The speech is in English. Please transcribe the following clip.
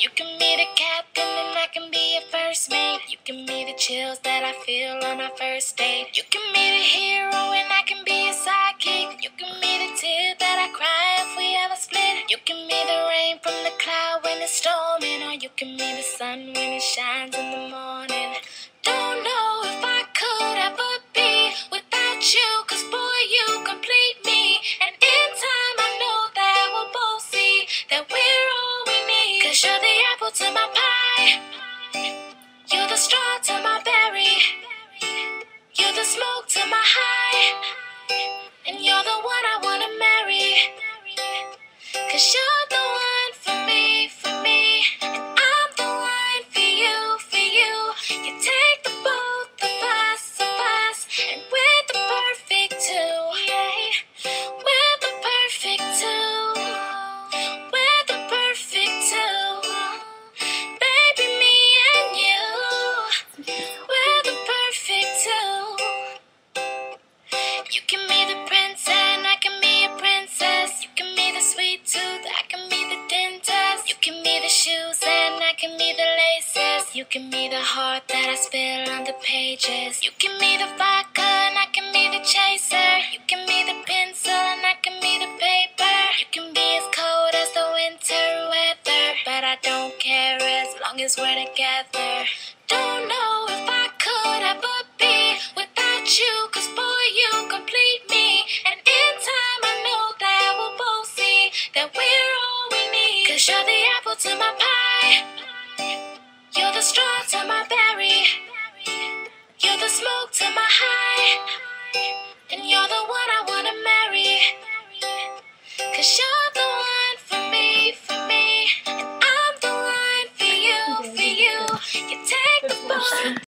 You can be the captain and I can be your first mate. You can be the chills that I feel on our first date. You can be the hero and I can be your sidekick. You can be the tear that I cry if we ever split. You can be the rain from the cloud when it's storming, or you can be the sun when it shines in the morning. Don't know if I could ever be without you, 'cause boy, you complete me. And in time I know that we'll both see that we're all we need. 'Cause you're the apple to my pie, you're the straw to my berry, you're the smoke to my high, and you're the one I wanna marry. 'Cause you're the one for me, for me, and I'm the one for you, for you. You take the both of us, and we're the perfect two. We're the perfect two. We're the perfect two. Baby, me and you, we're the perfect two. You can be the prince and I can be a princess. You can be the sweet tooth, I can be the dentist. You can be the shoes and I can be the laces. You can be the heart that I spill on the pages. You can be the vodka and I can be the chaser. You can be the pencil and I can be the paper. You can be as cold as the winter weather, but I don't care as long as we're together. Don't know if I could ever be without you, 'cause boy, you complete me. And in time I know that we'll both see that we're all we need. 'Cause you're the apple to my pie, you're the straw to my berry, you're the smoke to my high,